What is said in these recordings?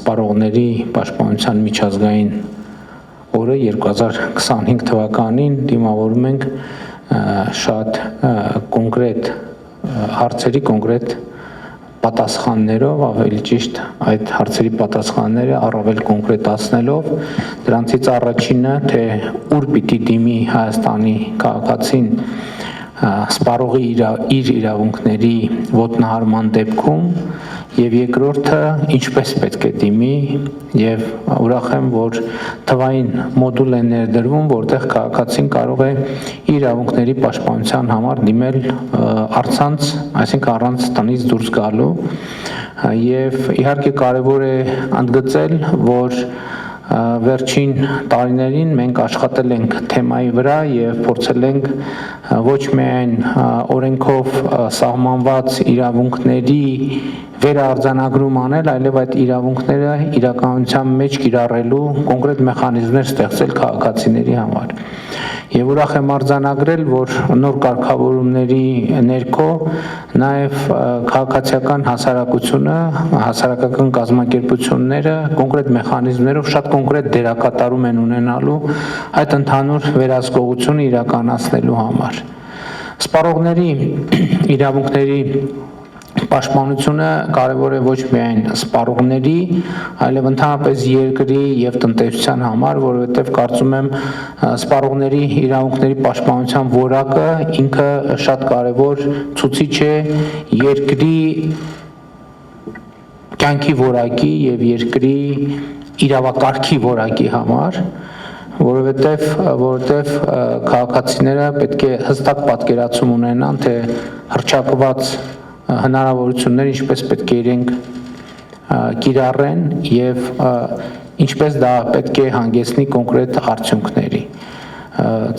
սպառողների պաշտպանության միջազգային օրը 2025 թվականին դիմավորում ենք շատ կոնկրետ հարցերի կոնկրետ պատասխաններով, ավելի ճիշտ այդ հարցերի պատասխանները առավել կոնկրետացնելով, դրանցից առաջինը, թե ուր պիտի դիմի Հայաստանի քաղաքացին սպառողի իր իրավունքների ոտնահարման դեպքում, եւ երկրորդը ինչպես պետք է դիմի, եւ ուրախ եմ, որ թվային մոդուլ է ներդրվում, որտեղ քաղաքացին կարող է իր իրավունքների պաշտպանության համար դիմել առցանց, այսինքն առանց տնից դուրս գալու, եւ իհարկե կարեւոր է ընդգծել, որ վերջին տարիներին մենք աշխատել ենք թեմայի վրա եւ փորձել ենք ոչ միայն օրենքով սահմանված իրավունքների վերարձանագրում անել, այլև այդ իրավունքները իրականության մեջ կիրառելու կոնկրետ մեխանիզմներ ստեղծել քաղաքացիների համար։ Եվ ուրախ եմ արձանագրել, որ նոր կարգավորումների ներքո նաև քաղաքացիական հասարակությունը, հասարակական կազմակերպությունները կոնկրետ մեխանիզմներով շատ կոնկրետ դերակատարում են ունենալու այդ ընդհանուր վերահսկողությունը իրականացնելու համար։ Սպառողների իրավունքների պաշտպանությունը կարևոր է ոչ միայն սպառողների, այլև ընդհանրապես երկրի եւ տնտեսության համար, որովհետեւ կարծում եմ սպառողների իրավունքների պաշտպանության որակը ինքը շատ կարևոր ցուցիչ է երկրի կյանքի որակի եւ երկրի իրավակարգի որակի համար, որովհետեւ քաղաքացիները պետք է հստակ պատկերացում ունենան, թե հռչակված հնարավորությունները ինչպես պետք է իրենք կիրառեն եւ ինչպես դա պետք է հանգեցնի կոնկրետ արդյունքների։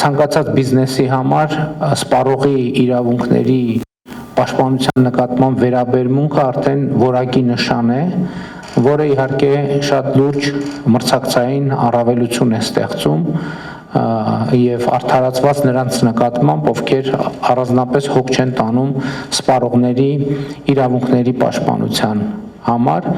Ցանկացած բիզնեսի համար սպառողի իրավունքների պաշտպանության նկատմամբ վերաբերմունքը արդեն որակի նշան է, որը իհարկե շատ լուրջ մրցակցային առավելություն է ստեղծում եւ արդարացված նրանց նկատմամբ, ովքեր առանձնապես հոգ չեն տանում սպառողների իրավունքների պաշտպանության համար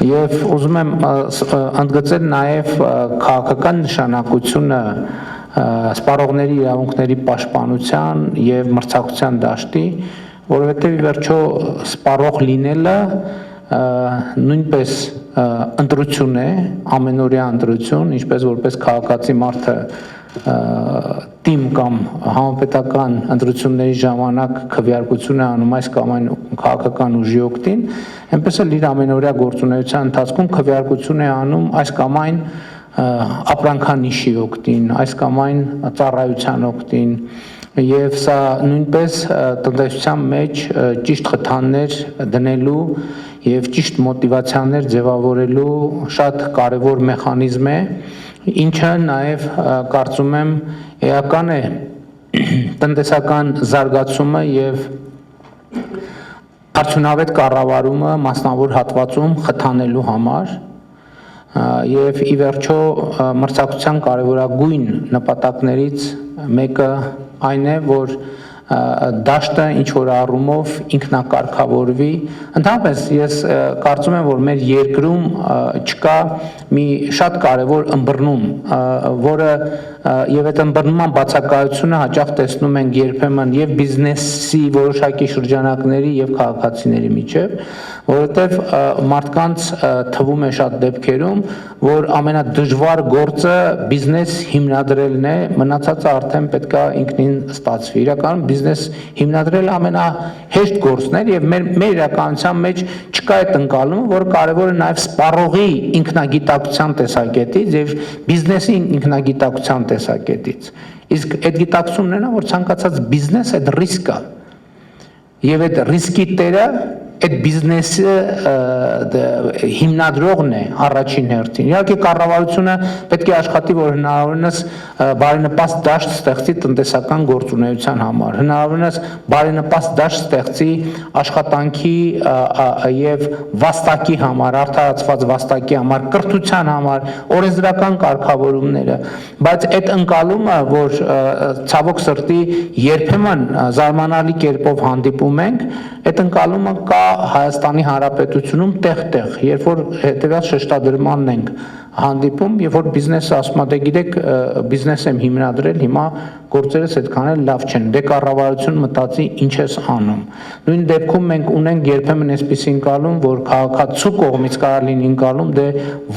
եւ ուզում եմ ընդգծել նաեւ քաղաքական նշանակությունը սպառողների իրավունքների պաշտպանության եւ մրցակցության դաշտի, որովհետեւ ի վերջո սպառող լինելը նույնպես ընտրություն է, ամենօրյա ընտրություն, ինչպես որպես քաղաքացի մարդը տիմ կամ համապետական ընտրությունների ժամանակ քվեարկություն է անում այս կամ այն քաղաքական ուժի օգտին, այնպես էլ իր ամենօրյա գործունեության ընթացքում քվեարկություն է անում այս կամ այն ապրանքանիշի օգտին, այս կամ այն ծառայության օգտին, եւ սա նույնպես տնտեսության մեջ ճիշտ խթաններ դնելու եւ ճիշտ մոտիվացիաներ ձևավորելու շատ կարեւոր մեխանիզմ է, ինչը նաեւ կարծում եմ էական է տնտեսական զարգացումը եւ արդյունավետ կառավարումը մասնավոր հատվածում խթանելու համար եւ ի վերջո մրցակցության կարեւորագույն նպատակներից մեկը այն է, որ դաշտը ինչ որ առումով ինքնակարգավորվի, ընդհանրապես ես կարծում եմ, որ մեր երկրում չկա մի շատ կարևոր ըմբռնում, որը եւ այդ ըմբռնման բացակայությունը հաճախ տեսնում ենք երբեմն եւ բիզնեսի որոշակի շրջանակների եւ քաղաքացիների միջեւ, որովհետեւ մարդկանց թվում է շատ դեպքերում, որ ամենադժվար գործը բիզնես հիմնադրելն է, մնացածը արդեն պետքա ինքնին ստացվի։ Իրականում բիզնես հիմնադրելը ամենահեշտ գործն է եւ մեր իրականության մեջ չկա այդ ընկալումը, որը կարեւոր է նաեւ սպառողի ինքնագիտակցության տեսակետից եւ բիզնեսի ինքնագիտակցության տեսակետից։ Իսկ այդ գիտակցումն է, որ ցանկացած բիզնես այդ ռիսկ է։ Եվ այդ ռիսկի տերը այդ բիզնեսը հիմնադրողն է առաջին հերթին։ Իհարկե կառավարությունը պետք է աշխատի, որ հնարավորինս բարենպաստ դաշտ ստեղծի տնտեսական գործունեության համար, հնարավորինս բարենպաստ դաշտ ստեղծի աշխատանքի եւ վաստակի համար, արդարացված վաստակի համար, կրթության համար, օրենսդրական կարգավորումները, բայց այդ ընկալումը, որ ցավոք սրտի երբեմն զարմանալի կերպով հանդիպում ենք, այդ ընկալումը կա Հայաստանի Հանրապետությունում տեղ-տեղ, երբ որ հետևյալ շեշտադրմանն ենք հանդիպում, երբ որ բիզնեսը ասում է, դե գիտեք, բիզնես եմ հիմնադրել, հիմա գործերս այդքան էլ լավ չեն, դե կառավարություն մտածի ինչ ես անում։ Նույն դեպքում մենք ունենք երբեմն այսպիսի ընկալում, որ քաղաքացու կողմից կարող լինի ընկալում, դե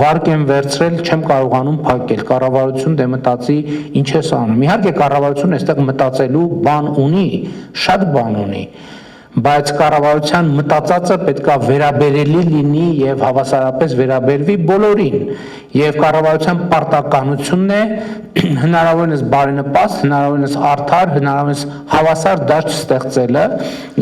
վարկ եմ վերցրել, չեմ կարողանում փակել, կառավարություն դե մտածի ինչ ես անում։ Իհարկե կառավարությունը այստեղ մտածելու բան ունի, շատ բան ունի, բայց կառավարության մտածածը պետքա վերաբերելի լինի եւ հավասարապես վերաբերվի բոլորին, եւ կառավարության պարտականությունն է հնարավորինս բարենպաստ, հնարավորինս արդար, հնարավորինս հավասար դաշտ ստեղծելը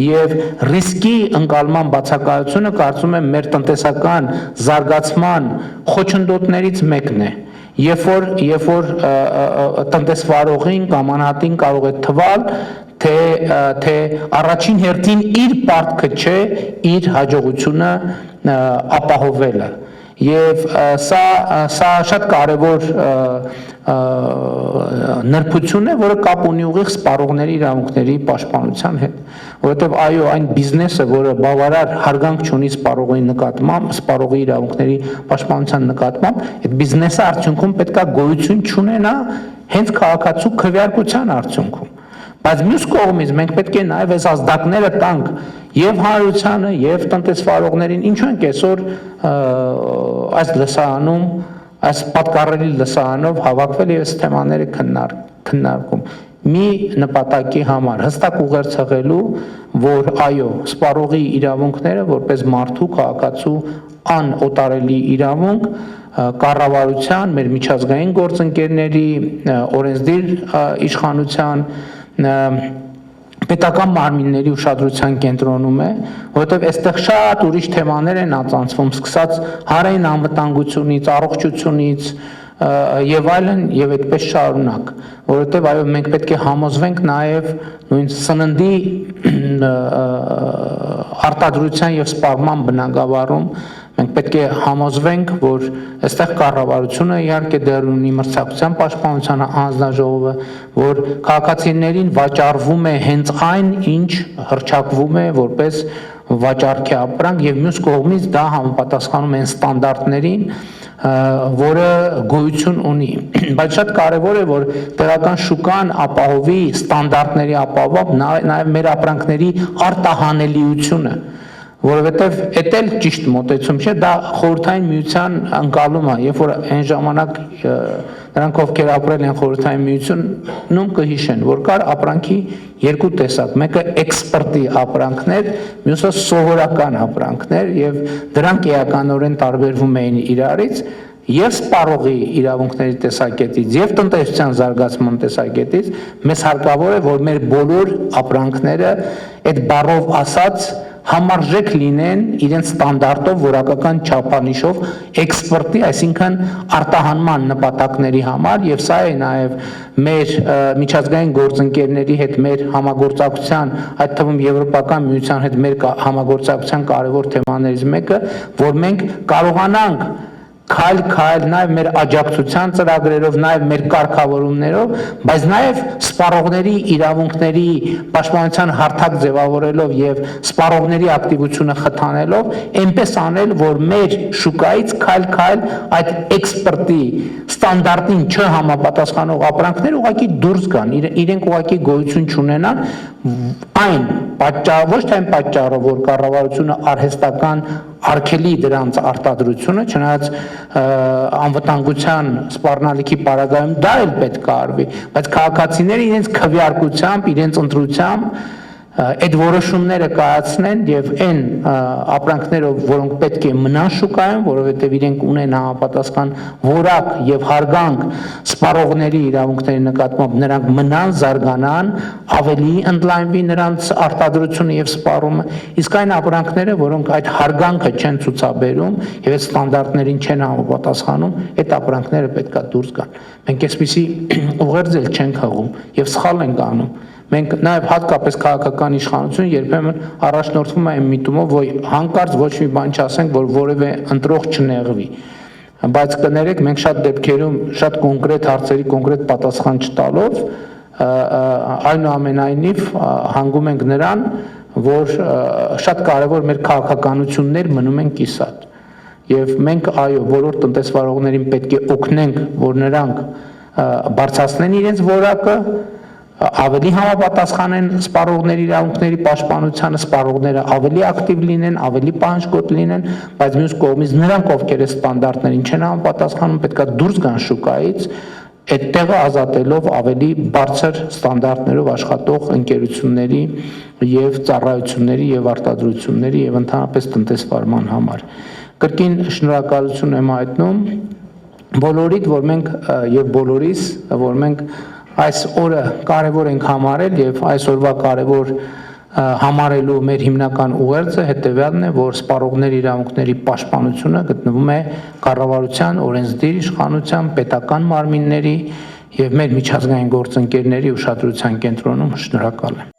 եւ ռիսկի ընկալման բացակայությունը կարծում եմ մեր տնտեսական զարգացման խոչընդոտներից մեկն է։ Երբ որ տնտեսվարողին կամ անհատին կարող է թվալ, թե առաջին հերթին իր պարտքը չէ իր հաջողությունը ապահովելը։ Եվ սա շատ կարևոր նրբություն է, որը կապ ունի ուղիղ սպառողների իրավունքների պաշտպանության հետ, որովհետև այո, այն բիզնեսը, որը բավարար հարգանք չունի սպառողի նկատմամբ, սպառողի իրավունքների պաշտպանության նկատմամբ, այդ բիզնեսը արդյունքում պետքա գոյություն չունենա հենց քաղաքացու քվեարկության արդյունքում։ Բայց մյուս կողմից մենք պետք է նաև այս ազդակները տանք եւ հանրությանը, եւ տնտեսվարողներին, ինչու ենք այսօր այս լսարանում, այս պատկառելի լսարանով հավաքվել եւ այս թեմաները քննարկում։ Մի նպատակի համար հստակ ուղերձ հղելու, որ այո, սպառողի իրավունքները որպես մարդու քաղաքացու անօտարելի իրավունք կառավարության, մեր միջազգային գործընկերների, օրենսդիր իշխանության պետական մարմինների ուշադրության կենտրոնում է, որովհետև այստեղ շատ ուրիշ թեմաներ են ածանցվում, սկսած հանրային անվտանգությունից, առողջությունից եւ այլն եւ այդպես շարունակ, որովհետև այո մենք պետք է համոզվենք նաեւ նույն սննդի արտադրության եւ սպառման բնագավառում մենք պետք է համոզվենք, որ այստեղ կառավարությունը իհարկե դեռ ունի մրցակցության պաշտպանության հանձնաժողովը, որ քաղաքացիներին վաճառվում է հենց այն, ինչ հռչակվում է որպես վաճառքի ապրանք եւ մյուս կողմից դա համապատասխանում են ստանդարտներին, որը գոյություն ունի, բայց շատ կարևոր է, որ տեղական շուկան ապահովի ստանդարտների ապահովով նաեւ մեր ապրանքների արտահանելիությունը, որովհետև էդ էլ ճիշտ մոտեցում չէ, դա խորհրդային միության ընկալում է, երբ որ այն ժամանակ նրանք ովքեր ապրել են խորհրդային միությունում կհիշեն, որ կար ապրանքի երկու տեսակ, մեկը էքսպորտի ապրանքներ, մյուսը սովորական ապրանքներ եւ դրանք էականորեն տարբերվում էին իրարից եւ սպառողի իրավունքների տեսակետից եւ տնտեսության զարգացման տեսակետից մեզ հարկավոր է, որ մեր բոլոր ապրանքները այդ բառով ասած համարժեք լինեն իրենց ստանդարտով, որակական չափանիշով էքսպորտի, այսինքն արտահանման նպատակների համար եւ սա է նաեւ մեր միջազգային գործընկերների հետ մեր համագործակցության, այդ թվում Եվրոպական միության հետ մեր համագործակցության կարևոր թեմաներից մեկը, որ մենք կարողանանք քայլ նաև մեր աջակցության ծրագրերով, նաև մեր կարգավորումներով, բայց նաև սպառողների իրավունքների պաշտպանության հարթակ ձևավորելով եւ սպառողների ակտիվությունը խթանելով, այնպես անել, որ մեր շուկայից քայլ այդ էքսպորտի ստանդարտին չհամապատասխանող ապրանքներ ուղղակի դուրս գան, իրենք ուղղակի գոյություն չունենան, այն պատճառով, ոչ թե այն պատճառով, որ կառավարությունը արհեստական արգելի դրանց արտադրությունը, չնայած անվտանգության սպառնալիքի պարագայում դա էլ պետք է արվի, բայց քաղաքացիները իրենց քվեարկությամբ, իրենց ընտրությամբ այդ որոշումները կայացնեն եւ այն ապրանքներով, որոնք պետք է մնան շուկայում, որովհետեւ իրենք ունեն համապատասխան որակ եւ հարգանք սպառողների իրավունքների նկատմամբ, նրանք մնան, զարգանան, ավելի ընդլայնվի նրանց արտադրությունը եւ սպառումը, իսկ այն ապրանքները, որոնք այդ հարգանքը չեն ցուցաբերում եւ այդ ստանդարտներին չեն համապատասխանում, այդ ապրանքները պետքա դուրս գան։ Մենք այսպիսի ուղերձ էլ չենք հղում եւ սխալ ենք անում։ Մենք նաև հատկապես քաղաքական իշխանություն երբեմն առաջնորդվում է այն միտումով, որ հանկարծ ոչ մի բան չասենք, որ որևէ ընտրող չնեղվի։ Բայց կներեք, մենք շատ դեպքերում շատ կոնկրետ հարցերի կոնկրետ պատասխան չտալով, այնուամենայնիվ հանգում ենք նրան, որ շատ կարևոր մեր քաղաքականություններ մնում են կիսատ։ Եվ մենք այո, բոլոր տնտեսվարողներին պետք է օգնենք, որ նրանք բարձրացնեն իրենց որակը, ավելի համապատասխանեն սպառողների իրավունքների պաշտպանությանը, սպառողները ավելի ակտիվ լինեն, ավելի պահանջկոտ լինեն, բայց մյուս կողմից նրանք, ովքեր այս ստանդարտներին չեն համապատասխանում, պետք է դուրս գան շուկայից, այդ տեղը ազատելով ավելի բարձր ստանդարտներով աշխատող ընկերությունների եւ ծառայությունների եւ արտադրությունների եւ ընդհանրապես տնտեսվարման համար։ Կրկին շնորհակալություն եմ հայտնում բոլորիդ, որ մենք եւ բոլորիս, որ մենք այս օրը կարևոր ենք համարել եւ այսօրվա կարևոր համարելու մեր հիմնական ուղերձը հետեւյալն է, որ սպառողների իրավունքների պաշտպանությունը գտնվում է կառավարության, օրենսդիր իշխանության, պետական մարմինների եւ մեր միջազգային գործընկերների ուշադրության կենտրոնում։ Շնորհակալ եմ։